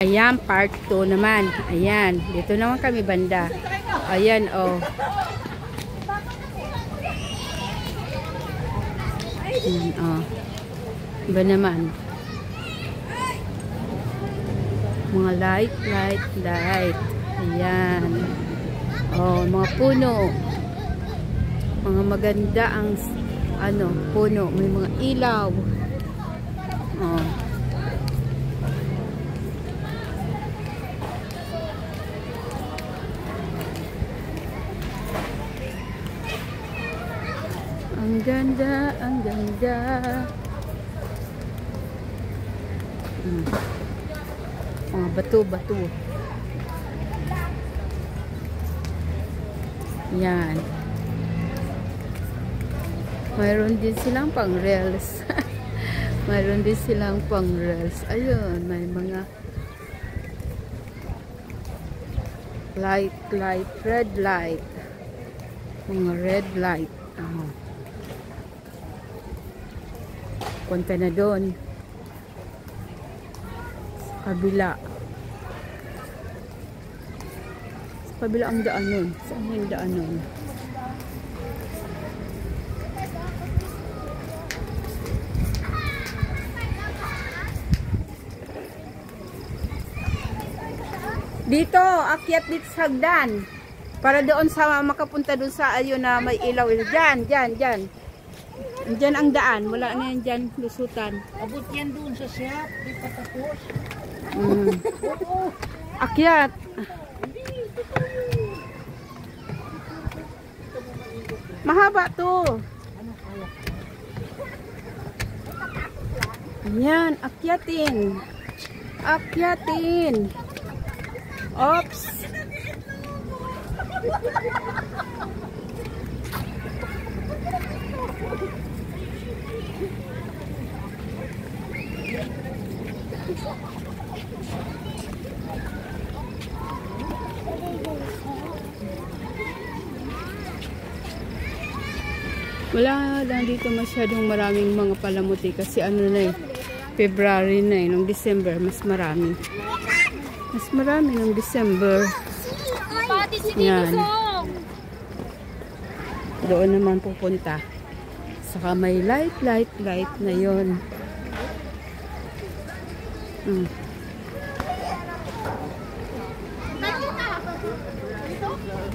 Ayan, part 2 naman. Ayan, dito naman kami banda. Ayan, oh. Oh. Iba naman. Mga light. Ayan. Oh, mga puno. Mga maganda ang puno. May mga ilaw. Oh. Ang ganda, ang ganda. Mga bato. Yan. Mayroon din silang pang rails. Mayroon din silang pang rails. Ayun, may mga light, red light. Mga red light. Oh. Punta na doon. Sa kabila. Sa kabila ang daan nun. Saan yung daan nun? Dito, akyat dito sa hagdan. Para doon sa makapunta doon sa ayun na may ilaw. Diyan. Diyan ang daan. Wala na yan dyan, lusutan. Abot yan doon sa siyap. Di pa tapos. Akyat. Mahaba to. Ayan, akyatin. Oops. Wala lang dito masyadong maraming mga palamuti kasi ano na eh, February na eh, nung December mas marami. Mas marami nung December. Yan. Doon naman pupunta. Saka may light na yon.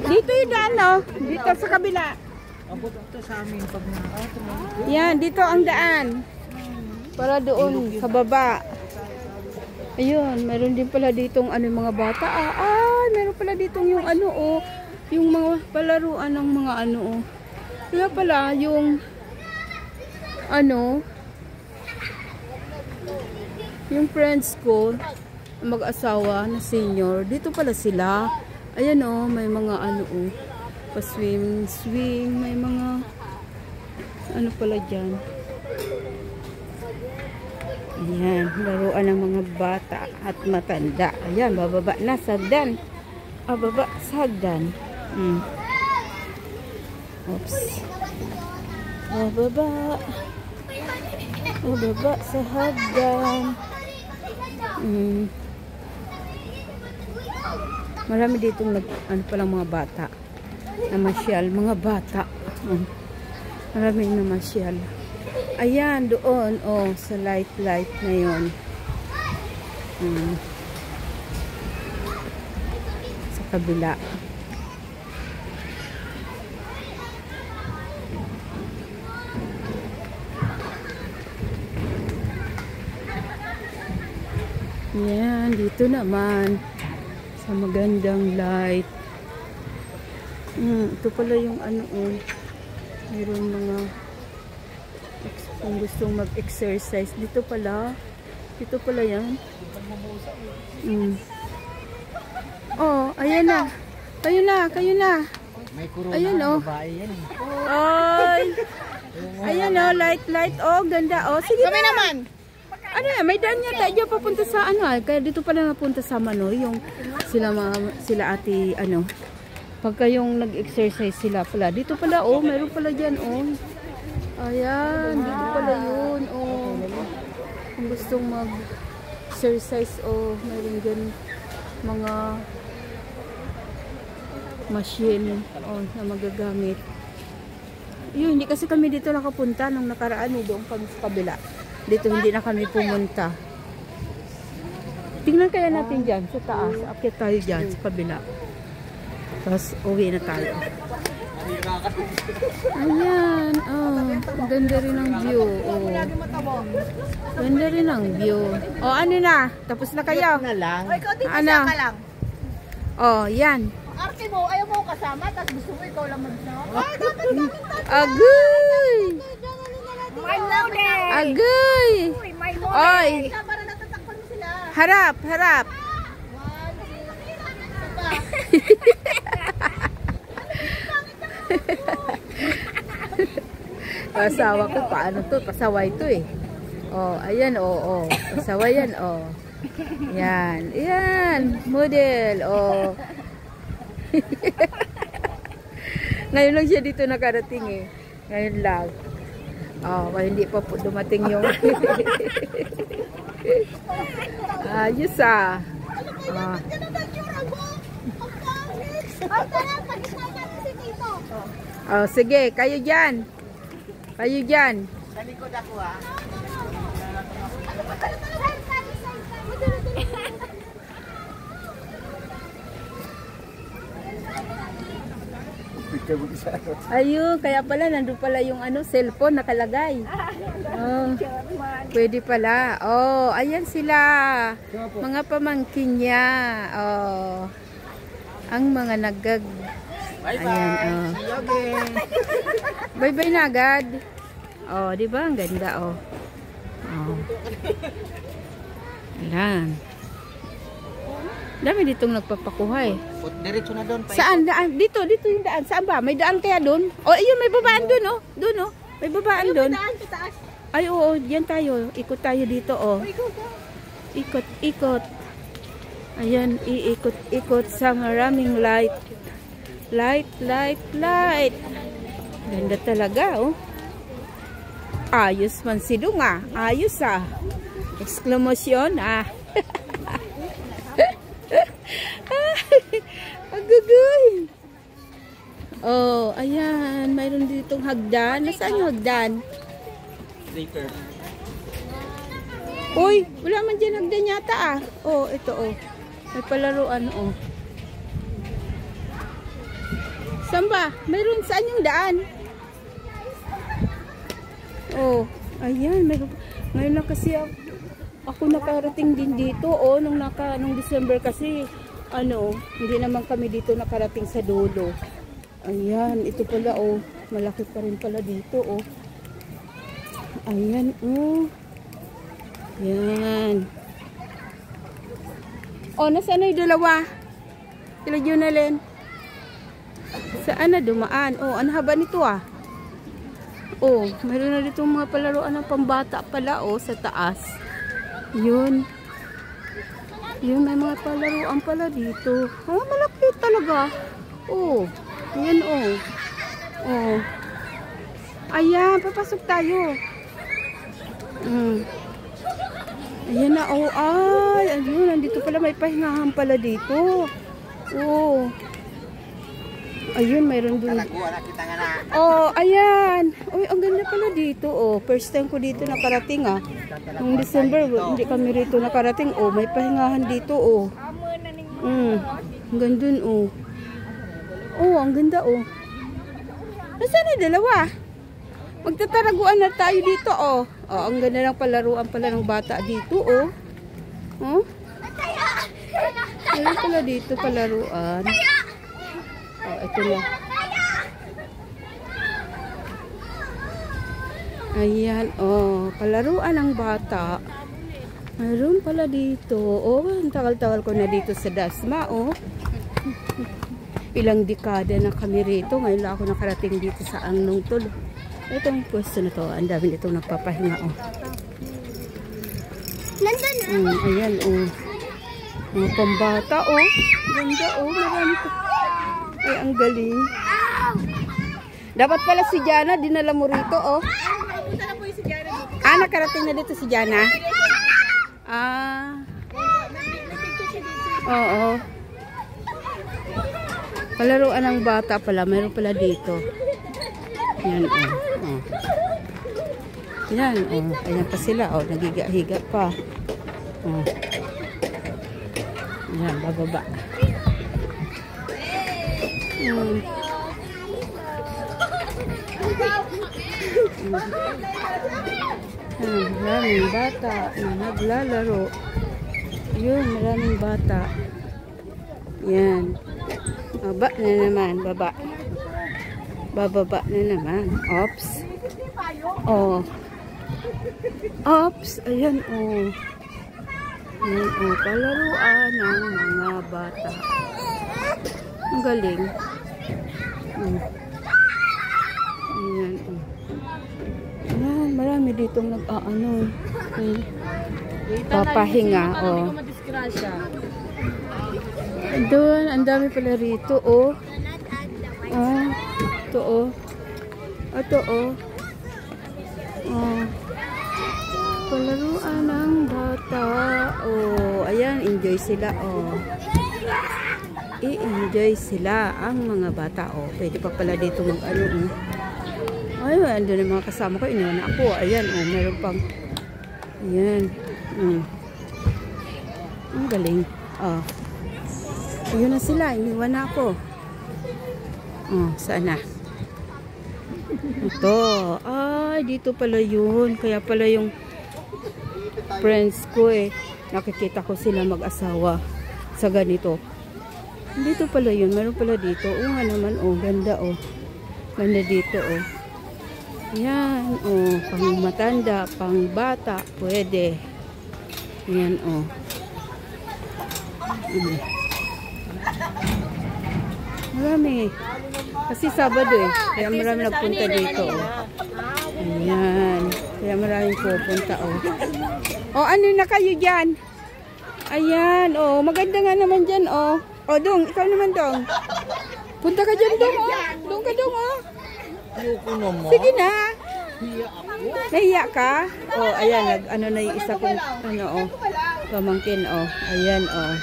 Dito yung daan, no? Dito sa kabila. Abot ito sa amin pag yan, dito ang daan. Para doon sa baba. Ayun, meron din pala ditong mga bata. Meron pala ditong yung yung mga palaruan ng mga Kaya pala yung yung friends ko, mag-asawa na senior, dito pala sila. Ayan may mga pa-swing, may mga pala dyan. Ayan, laruan ng mga bata at matanda. Ayan, bababa na sa hagdan. Baba sa hagdan. Oops. Bababa sa hagdan. Marami ditong palang mga bata. Namasyal, mga bata. Maraming namasyal. Ayan, doon, sa light na yon. Sa kabila. Ayan, dito naman. Sa magandang light. Ito pala yung mayroon mga kung gustong mag-exercise. Dito pala yan. Ayan na. Kayo na. May corona. Ayun babae yan. Ayan light. Ganda. Sige Kami naman. May daan yata dyan papunta sa kaya dito pala napunta sa yung sila ate pagka yung nag-exercise sila pala dito pala meron pala dyan ayan dito pala yun kung gustong mag exercise o mayroon dyan mga machine na magagamit. Yun, hindi kasi kami dito nakapunta nung nakaraan doon kami sa kabila. Dito hindi na kami pumunta. Tingnan kaya natin dyan sa taas. Akyat tayo dyan sa kabila. Tapos uwi na tayo. Ayan. Ganda rin ang view. Ganda rin ang view. Ano na? Tapos na kayo? Na lang. Ano? Yan. Arte mo, ayaw mo kasama, tapos gusto mo ikaw lang mag-sama. Ay, Agoy! my model! Agoy! Uy, my model! Oy! Para natatakpan mo sila. Harap, harap! 1, 2, 3. Pasawa ko, paano to? Pasaway to eh. Ayan, pasaway yan, Yan, yan, model, Ngayon lang siya dito nakarating eh. Ngayon lang. Kaya hindi pa po dumating yung ayos sige, kayo dyan. Kayo dyan. Sa likod ako Ayun, kaya pala nandun pala yung cellphone nakalagay. Pwede pala. Ayan sila. Mga pamangkin niya. Ang mga nagag. Ayan, Bye-bye na agad. Di ba? Ang ganda, Ayan. Dami ditong nagpapakuha eh. Diretso na doon. Saan daan? Dito yung daan. Saan ba? May daan kaya doon? Ayun, may babaan doon, Doon, May babaan doon. Ay, diyan tayo. Ikot tayo dito, Ikot, ikot. Ayan, iikot sa maraming light. Light. Ganda talaga, Ayos man si Dunga. Ayos, Exclamation, Agugoy. Ayan. Mayroon ditong hagdan. Nasaan yung hagdan? Later. Uy, wala man dyan hagdan yata, ito, May palaruan, Saan ba? Mayroon saan yung daan? Ayan. Ngayon na kasi ako nakarating din dito, nung December kasi, hindi naman kami dito nakarating sa dulo. Ayan, ito pala, malaki pa rin pala dito, Ayan, Yan. Nasaan na yung dalawa? Sila Junalyn. Saan na dumaan? Ano haba nito, mayroon na dito mga palaruan ng pambata pala, sa taas. Yun, may mga palaruan pala dito. Malaki talaga. Yan, Ayan, papasok tayo. Ayan na, ayun, nandito pala, may pahingahan pala dito. Ayun, mayroon dun. Ayan. Ang ganda pala dito, First time ko dito nakarating, Noong December, hindi kami rito nakarating, may pahingahan dito, Ang ganda dun, ang ganda, Nasaan na dalawa? Magtataraguan na tayo dito, ang ganda ng palaruan pala ng bata dito, Meron pala dito palaruan. Ito na. Ayan, palaruan ng bata. Mayroon pala dito. Ang tagal-tagal ko na dito sa Dasma, Ilang dekada na kami rito. Ngayon lang ako nakarating dito sa Angnong Tol. Itong pwesto na to, ang dami nitong nagpapahinga, Ayan, mga pambata, Ganda, marami pa. Ay, ang galing. Dapat pala si Jana, dinala mo rito, nakarating na dito si Jana. Oo. Palaruan ng bata pala. Meron pala dito. Yan, oh. Oh. Yan, oh. Ayan pa sila, oh. Nagiga-higa pa. Oh. Yan, bababa. Maraming bata na naglalaro. Yun, maraming bata. Yan. Baba na naman, baba. Bababa na naman. Ops. Oh. Ops. Ayan, oh. Ayan, oh. Palaruan ng mga bata. Ang galing. Ayan, oh. Ayan, marami ditong nag-aano. Papahinga, oh. Doon, ang dami pala rito, oh. Oh, ito, oh. Ito, oh. Oh. Palaruan ng bata. Oh, ayan, enjoy sila, oh. I-enjoy sila ang mga bata, oh. Pwede pa pala dito mag-ano, oh. Ay, andun ang mga kasama ko. Iniwan ako. Ayan, oh, meron pang ayan. Ang galing. Oh. Ayun na sila. Iniwan na ako. Oh, saan na? Ito. Ay, dito pala yun. Kaya pala yung friends ko eh. Nakikita ko sila mag-asawa sa ganito. Dito pala yun. Meron pala dito. Oo nga naman. Oh, ganda oh. Ganda dito oh. Yan, oh, pang matanda, pang bata, pwede. Yan, oh. Marami. Kasi Sabado eh. Kaya marami nagpunta dito, oh. Ayan. Kaya maraming pupunta, oh. Oh, ano na kayo dyan? Ayan, oh. Maganda nga naman dyan, oh. Oh, Dong, ikaw naman, Dong. Punta ka dyan, Dong, oh. Dong ka, Dong, oh. Sige na. Nahiya ka? Oh, ayan, ano na yung isa kong, ano, oh, pamangkin, oh. Ayan, oh.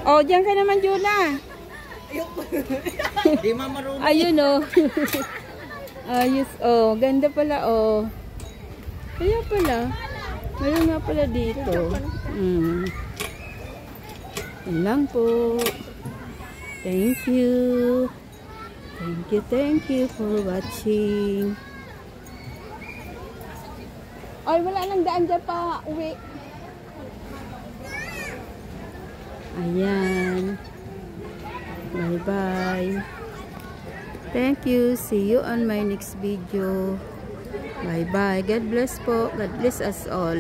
Oh, diyan ka naman, Juna. Di mamarunong. Ayun, oh. Ayos, oh. Ganda pala, oh. Kaya pala. Mayroon nga pala dito. Yan lang po. Thank you. Thank you for watching. Ay, wala nang daan dyan pa uwi. Ayan. Bye-bye. Thank you. See you on my next video. Bye-bye. God bless po. God bless us all.